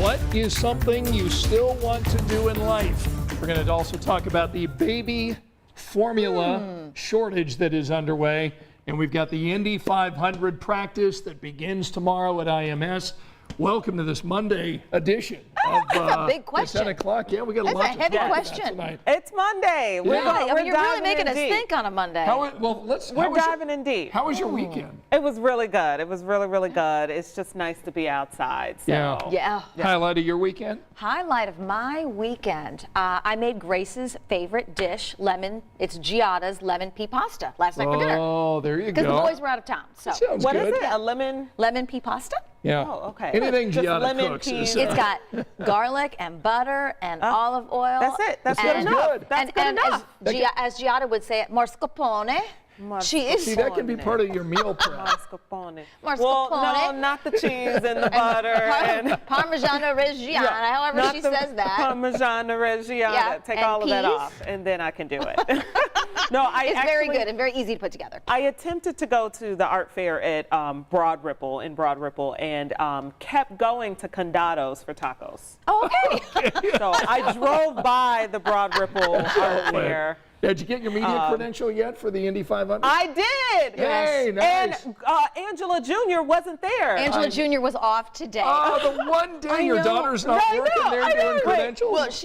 What is something you still want to do in life? We're going to also talk about the baby formula shortage that is underway. And we've got the Indy 500 practice that begins tomorrow at IMS. Welcome to this Monday edition of That's a big question. 10 o'clock. Yeah, we got a That's lot a to heavy talk question. about tonight. It's Monday. Yeah, I mean, you're really making us think on a Monday. We're diving in deep. How was your weekend? It was really good. It was really, really good. It's just nice to be outside. So. Yeah. Highlight of your weekend? Highlight of my weekend. I made Grace's favorite dish, lemon. It's Giada's lemon pea pasta last night for dinner. Oh, there you go. Because the boys were out of town. So Sounds What good. is it? A lemon? lemon pea pasta. Yeah. Oh, okay. Anything Just Giada lemon cooks peas. is It's got garlic and butter and olive oil. That's it. That's good and- enough. That's and, good and enough. as Giada would say it, mascarpone. She is See, that can be part of your meal prep. Mascarpone. Mascarpone. Well, no, not the cheese and the butter. and Parmigiano Reggiano, however not she the says that. Parmigiano Reggiano. Yeah, Take and all of that peas. off, and then I can do it. No, It's very good and very easy to put together. I attempted to go to the art fair at Broad Ripple, and kept going to Condados for tacos. Oh, okay. So I drove by the Broad Ripple art fair. Did you get your media credential yet for the Indy 500? I did. Yay, nice. And Angela Jr. wasn't there. Angela Jr. was off today. Oh, the one day your daughter's not working there doing credentials?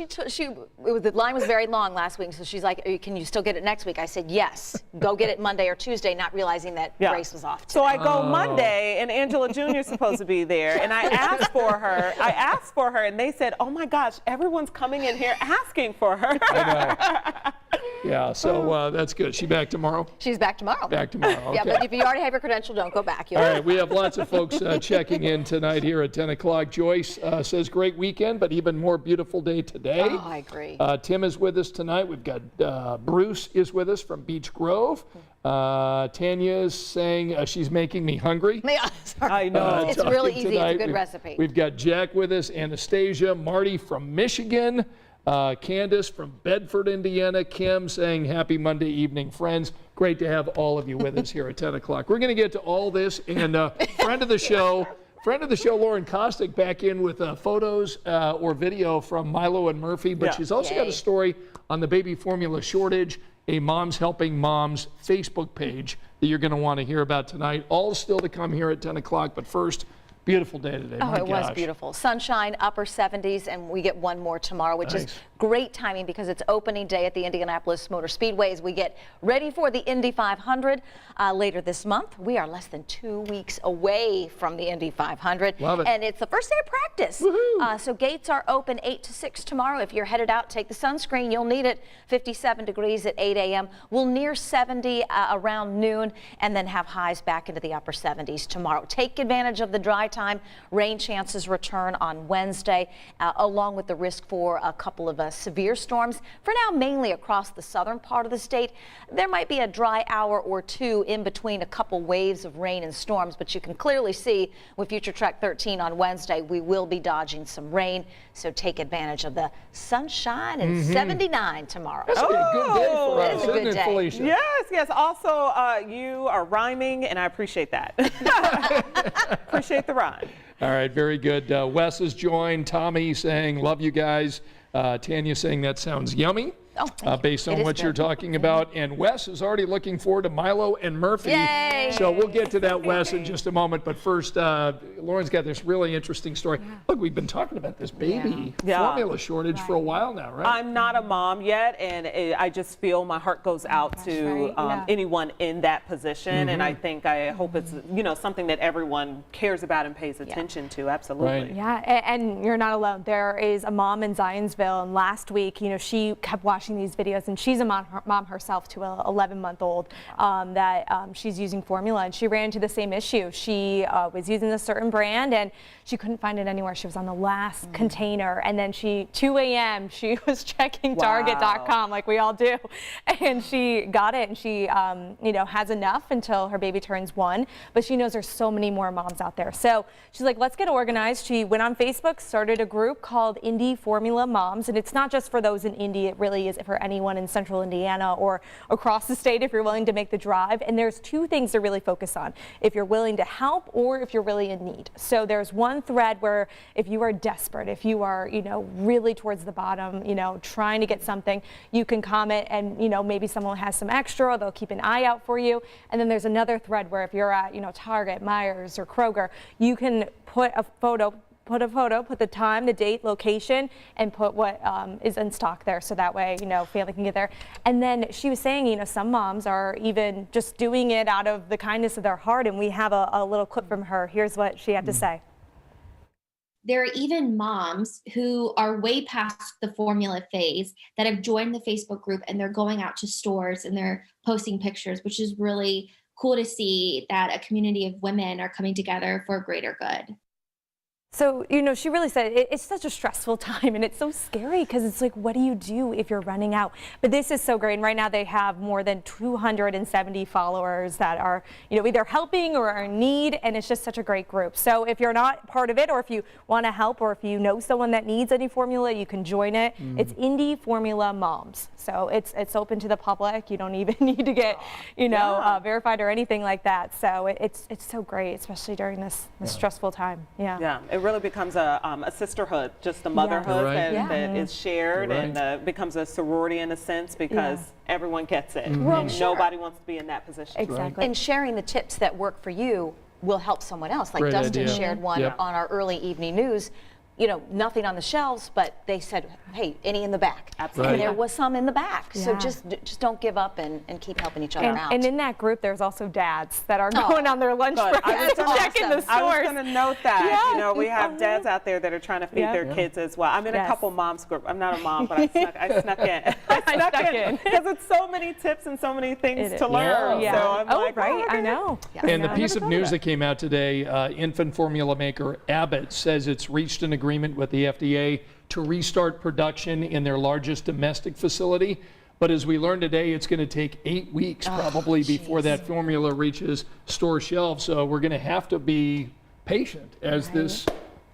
Well, the line was very long last week, so she's like, "Can you still get it next week?" I said, "Yes, go get it Monday or Tuesday," not realizing that Grace was off today. So I go Monday, and Angela Jr. is supposed to be there, and I asked for her. And they said, "Oh my gosh, everyone's coming in here asking for her." I know. Yeah, so that's good. She back tomorrow? She's back tomorrow. Back tomorrow, okay. Yeah, but if you already have your credential, don't go back. All right, we have lots of folks checking in tonight here at 10 o'clock. Joyce says, great weekend, but even more beautiful day today. Oh, I agree. Tim is with us tonight. We've got Bruce is with us from Beach Grove. Tanya is saying she's making me hungry. Yeah, I know. it's really easy. Tonight. It's a good recipe. We've got Jack with us, Anastasia, Marty from Michigan, Candace from Bedford, Indiana, Kim saying happy Monday evening, friends. Great to have all of you with us here at 10 o'clock. We're going to get to all this, and friend of the show, Lauren Kostick, back in with photos or video from Milo and Murphy, but she's also got a story on the baby formula shortage, a Moms Helping Moms Facebook page that you're going to want to hear about tonight. All still to come here at 10 o'clock, but first, beautiful day today. Oh, My it gosh. was beautiful. Sunshine, upper 70s, and we get one more tomorrow, which is great timing because it's opening day at the Indianapolis Motor Speedway as we get ready for the Indy 500 later this month. We are less than 2 weeks away from the Indy 500. Love it. And it's the first day of practice. So gates are open 8 to 6 tomorrow. If you're headed out, take the sunscreen. You'll need it. 57 degrees at 8 a.m. We'll near 70 around noon and then have highs back into the upper 70s tomorrow. Take advantage of the dry time. Rain chances return on Wednesday, along with the risk for a couple of severe storms. For now, mainly across the southern part of the state. There might be a dry hour or two in between a couple waves of rain and storms, but you can clearly see with Future Track 13 on Wednesday, we will be dodging some rain. So take advantage of the sunshine and 79 tomorrow. That's a good day for It us, is a good isn't it, day. Felicia? Yes. Also, you are rhyming, and I appreciate that. Appreciate the rhyme. All right, very good. Wes has joined. Tommy saying, love you guys. Tanya saying that sounds yummy. Oh, thank you. Based on It is what you're good. talking about. And Wes is already looking forward to Milo and Murphy. Yay! So we'll get to that, Wes, in just a moment. But first, Lauren's got this really interesting story. Look, we've been talking about this baby formula shortage for a while now, right? I'm not a mom yet, and I just feel my heart goes out to anyone in that position, and I think I hope it's something that everyone cares about and pays attention to. Absolutely. Right. Yeah, and you're not alone. There is a mom in Zionsville, and last week, she kept watching these videos, and she's a mom herself to an 11-month-old that she's using formula, and she ran into the same issue. She was using a certain brand, and she couldn't find it anywhere. She was on the last container, and then 2 a.m. she was checking Target.com like we all do, and she got it, and she has enough until her baby turns 1, but she knows there's so many more moms out there. So she's like, let's get organized. She went on Facebook, started a group called Indy Formula Moms, and it's not just for those in Indy. It really is is for anyone in central Indiana or across the state if you're willing to make the drive. And there's two things to really focus on: if you're willing to help or if you're really in need. So there's one thread where if you are desperate, if you are, really towards the bottom, trying to get something, you can comment and, maybe someone has some extra, they'll keep an eye out for you. And then there's another thread where if you're at, Target, Myers, or Kroger, you can put a photo, put the time, the date, location, and put what is in stock there. So that way, family can get there. And then she was saying, some moms are even just doing it out of the kindness of their heart. And we have a little clip from her. Here's what she had to say. There are even moms who are way past the formula phase that have joined the Facebook group, and they're going out to stores and they're posting pictures, which is really cool to see that a community of women are coming together for a greater good. So, she really said it's such a stressful time, and it's so scary because it's like, what do you do if you're running out? But this is so great. And right now they have more than 270 followers that are, either helping or are in need. And it's just such a great group. So if you're not part of it, or if you want to help, or if you know someone that needs any formula, you can join it. It's Indy Formula Moms. So it's open to the public. You don't even need to get, verified or anything like that. So it's so great, especially during this stressful time. Yeah. It really becomes a sisterhood, just a motherhood that is shared, and becomes a sorority in a sense, because everyone gets it. And nobody wants to be in that position. Exactly. And sharing the tips that work for you will help someone else. Like Great Dustin idea. shared one on our early evening news. Nothing on the shelves, but they said, hey, any in the back. Absolutely. And there was some in the back. So just don't give up and keep helping each other out. And in that group, there's also dads that are going on their lunch break to check in the stores. I was going to note that. We have dads out there that are trying to feed their kids as well. I'm in a couple moms group. I'm not a mom, but I snuck in. I snuck in because it's so many tips and so many things to learn. Yeah. So I'm like, right. I know. And the piece of news that came out today, infant formula maker Abbott says it's reached an agreement with the FDA to restart production in their largest domestic facility. But as we learned today, it's going to take 8 weeks probably before that formula reaches store shelves. So we're going to have to be patient as this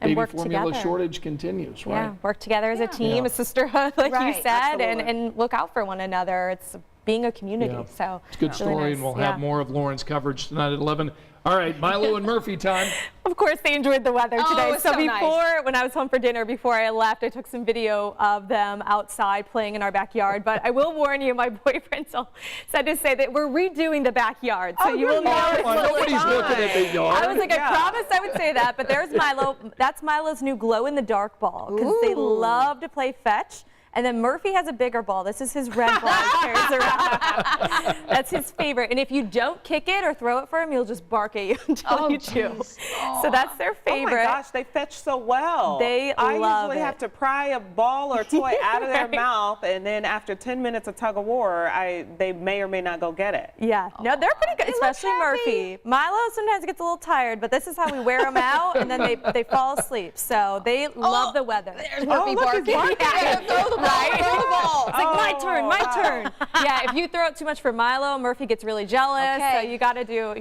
baby formula shortage continues, right? Yeah, work together as a team, a sisterhood, like you said, and look out for one another. It's being a community. So it's a good story, really nice. And we'll have more of Lauren's coverage tonight at 11. All right, Milo and Murphy time. Of course, they enjoyed the weather today. So before, when I was home for dinner, before I left, I took some video of them outside playing in our backyard. But I will warn you, my boyfriend said to say that we're redoing the backyard. So you will know it's nobody's looking at the yard. I was like, I promised I would say that. But there's Milo. That's Milo's new glow-in-the-dark ball, because they love to play fetch. And then Murphy has a bigger ball. This is his red ball he carries around. That's his favorite. And if you don't kick it or throw it for him, he'll just bark at you until you chew. So that's their favorite. Oh my gosh, they fetch so well. I usually have to pry a ball or toy out of their mouth, and then after 10 minutes of tug of war, they may or may not go get it. Yeah, no, they're pretty good, especially Murphy. Milo sometimes gets a little tired, but this is how we wear them out, and then they fall asleep. So they love the weather. There's Murphy barking. Right? It's like, my turn. Yeah, if you throw it too much for Milo, Murphy gets really jealous. So you got to do,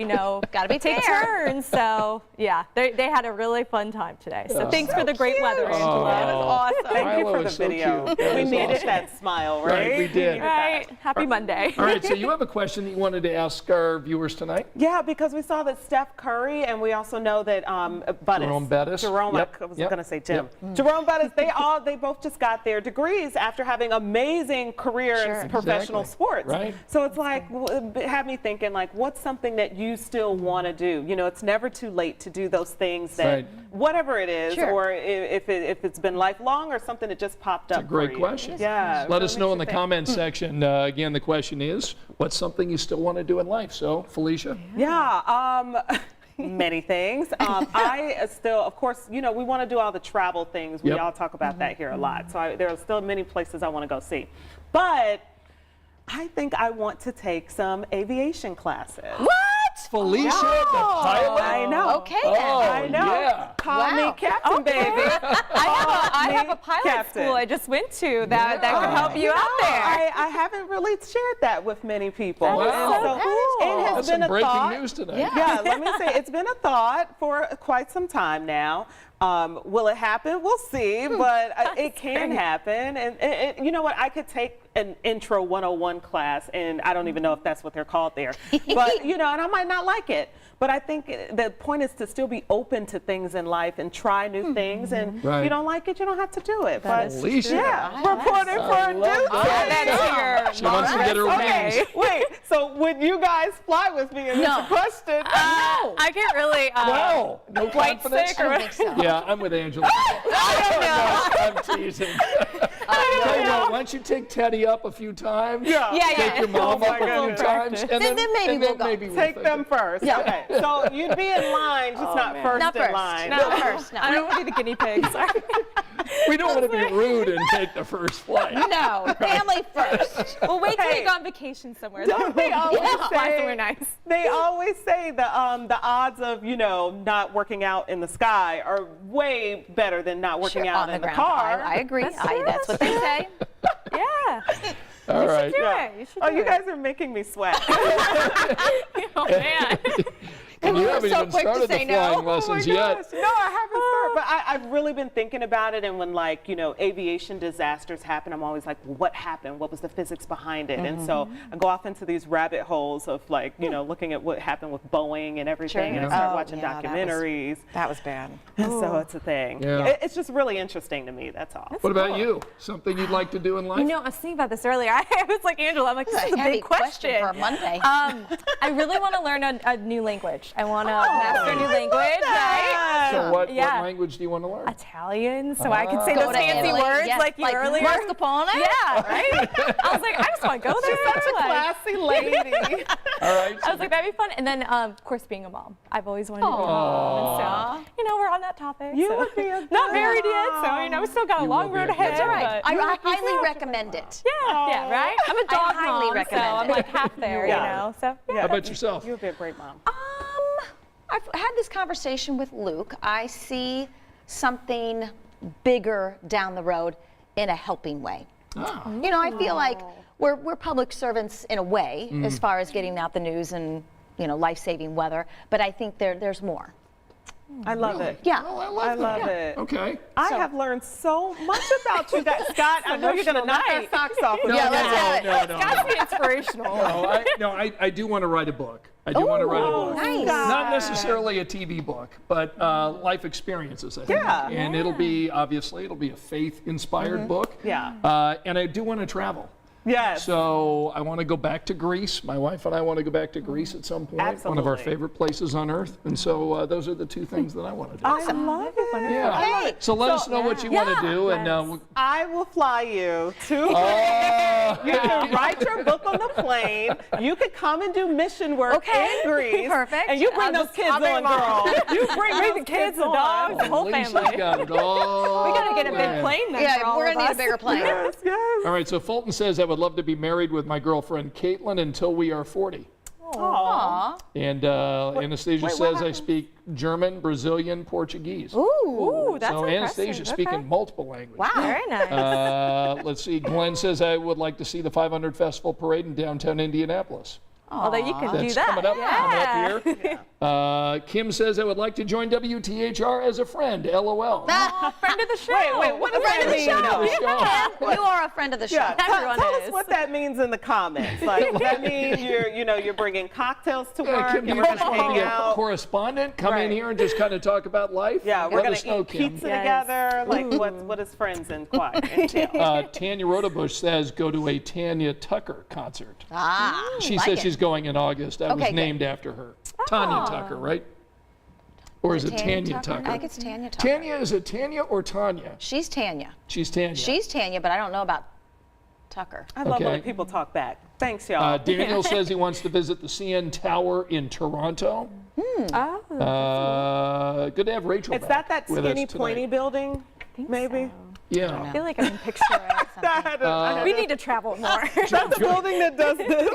got to be take turns. So yeah, they had a really fun time today. So thanks for the great weather, Angela. That was awesome. Thank you for the video. We needed that smile, right? We did. Right. Happy Monday. All right, so you have a question that you wanted to ask our viewers tonight? Yeah, because we saw that Steph Curry, and we also know that Jerome Bettis. I was going to say Jim. Jerome Bettis, they both just got their degrees after having amazing careers in professional sports. Right. So it's like, had me thinking, like, what's something that you still want to do? It's never too late to do those things that, whatever it is, or if it's been lifelong or something that just popped up. It's a great question. Yeah. Let us know in the comments section. Again, the question is, what's something you still want to do in life? So, Felicia? Yeah. Many things. I still, of course, we want to do all the travel things. We all talk about that here a lot. So there are still many places I want to go see. But I think I want to take some aviation classes. What? Felicia, the pilot? I know. Okay, then. I know. Yeah. Call me Captain, baby. I have a pilot school I just went to that could help you out there. I haven't really shared that with many people. Wow. It has been a breaking thought. news tonight. Yeah, let me say, it's been a thought for quite some time now. Will it happen? We'll see, but it can happen. And you know what? I could take an intro 101 class, and I don't even know if that's what they're called there. But, you know, and I might not like it. But I think the point is to still be open to things in life and try new things. And if you don't like it, you don't have to do it. But Alicia. yeah, reporting for a dude. She wants to get her wings. Wait, so would you guys fly with me? And No. it's a question. I get really Wow, no quite confidence? sick. I don't think so. Yeah, I'm with Angela. I'm teasing. Tell you what, why don't you take Teddy up a few times? Yeah. Take your mom Oh up my a few goodness. times, and Then maybe we'll go. maybe we'll Take think them it. first. Okay. So you'd be in line, just not first Not in first. line. Not first. No. I don't want to be the guinea pig. Sorry. We don't want to be rude and take the first flight. No, family first. We'll wait till Hey. we go on vacation somewhere. Don't they always Fly say? somewhere nice. They always say the odds of not working out in the sky are way better than not working Sure, out on in the the ground. car. I agree. That's what they say. Yeah. All right. Do it. You should do You it. guys are making me sweat. Oh, man. And you were haven't so even quick to started the say no. flying lessons yet. No, I haven't started, but I've really been thinking about it. And when aviation disasters happen, I'm always like, well, what happened? What was the physics behind it? And so I go off into these rabbit holes of looking at what happened with Boeing and everything, and I start watching documentaries. That was bad. So it's a thing. Yeah. It's just really interesting to me. That's all. What about you? Something you'd like to do in life? You know, I was thinking about this earlier. I was like, Angela, I'm like, this is a Heavy big question. for a Monday. I really want to learn a new language. I want to master a new language, right? So what Yeah. language do you want to learn? Italian, so I could say Go those to fancy Italy. words Yes, like you earlier. mascarpone? Yeah, right? I was like, I just want to go there. Such a classy lady. All right. I was like, that'd be fun. And then, of course, being a mom. I've always wanted to be a mom. And so, we're on that topic. You so. would be a Not married yet, so, we still got a You long will be road a- ahead. That's all right. but- I highly recommend it. Yeah, right? I'm a dog highly mom, recommend so I'm it. like half there, Yeah. So, How about yourself? You would be a great mom. I've had this conversation with Luke. I see something bigger down the road in a helping way. I feel like we're public servants in a way as far as getting out the news and life-saving weather, but I think there's more. I love it. Yeah. Oh, I that. love it. Okay. I have learned so much about you guys. Scott, I know you're going to knock our socks off. No, Yeah, let's have it. no. Gotta be inspirational. I do want to write a book. I do want to write a book. Nice. Not necessarily a TV book, but life experiences, I think. Yeah. And it'll be a faith-inspired book. Yeah. And I do want to travel. Yes. So I want to go back to Greece. My wife and I want to go back to Greece at some point. One of our Absolutely. favorite places on earth. And so those are the two things that I want to do. I love it. Yeah. Okay. So let us know what you want to do. And I will fly you to. You can write your book on the plane. You could come and do mission work Okay. in Greece. Perfect. And you bring I'll those just kids I'll bring on, mom. girl. You bring the kids, the dogs, the whole Lisa's family. got it all. We gotta get a big planned. plane then for Yeah, all we're of gonna need a us. bigger plane. Yes, yes. All right, so Fulton says, I would love to be married with my girlfriend Caitlin until we are 40. Aw. And Anastasia what says I happened? speak German, Brazilian, Portuguese. Ooh, that's So impressive. Anastasia's speaking multiple languages. Wow. Very nice. Let's see, Glenn says I would like to see the 500 Festival Parade in downtown Indianapolis. Although you can do That's that. coming up Yeah. here. Kim says I would like to join WTHR as a friend, LOL. Friend of the show. Wait, what does Friend that of the mean? show. You are a friend of the show. Yeah, Everyone tell is. us what that means in the comments. Like, does that mean you're bringing cocktails to work Kim, do and you we're just gonna want to hang be a out? correspondent? Come in Right. here and just kind of talk about life? Yeah, we're Let gonna us know, eat Kim. pizza Yes. together. Like, what is friends and entail? Tanya Rotabush says go to a Tanya Tucker concert. She like says it. she's going in August. That Okay, was good. named after her. Tanya Tucker, right? Or is it Tanya Tucker? I think it's Tanya Tucker. Tanya, is it Tanya or Tanya? She's Tanya. She's Tanya. She's Tanya, but I don't know about Tucker. I love Okay. when people talk back. Thanks, y'all. Daniel says he wants to visit the CN Tower in Toronto. Oh. Good to have Rachel Is back that with us skinny, tonight. pointy building? Maybe. So. Yeah. I feel like I can picture it. We need to travel more. That's the building that does this.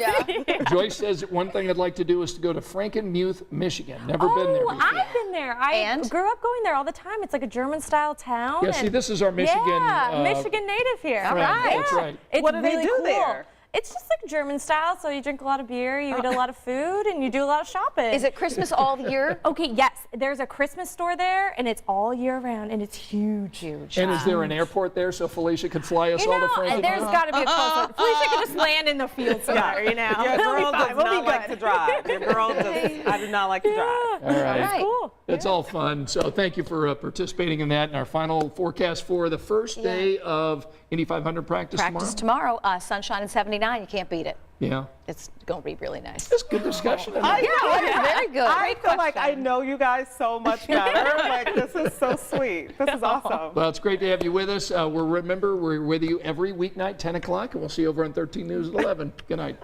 Yeah. Joyce says one thing I'd like to do is to go to Frankenmuth, Michigan. Never been there before. I've been there. I And? grew up going there all the time. It's like a German-style town. Yeah, see, this is our Michigan Yeah, Michigan native here. friend. right. That's right. It's What do they really do cool. there? It's just like German style, so you drink a lot of beer, you eat a lot of food, and you do a lot of shopping. Is it Christmas all year? Okay, yes. There's a Christmas store there, and it's all year round, and it's huge. Huge. And is there an airport there so Felicia could fly us all to Franklin? There's got to be a closer. Felicia could just land in the field somewhere, you know. Your It'll be girl fine. does We'll be not like good. to drive. Your girl just, I do not like to drive. All right. Right. Cool. It's all fun. So thank you for participating in that. And our final forecast for the first day of Indy 500 practice Tomorrow, sunshine and 79. You can't beat it. Yeah. It's going to be really nice. It's good discussion. I know. Yeah, very good. I feel like I know you guys so much better. Like, this is so sweet. This is awesome. Well, it's great to have you with us. We're with you every weeknight, 10 o'clock, and we'll see you over on 13 News at 11. Good night.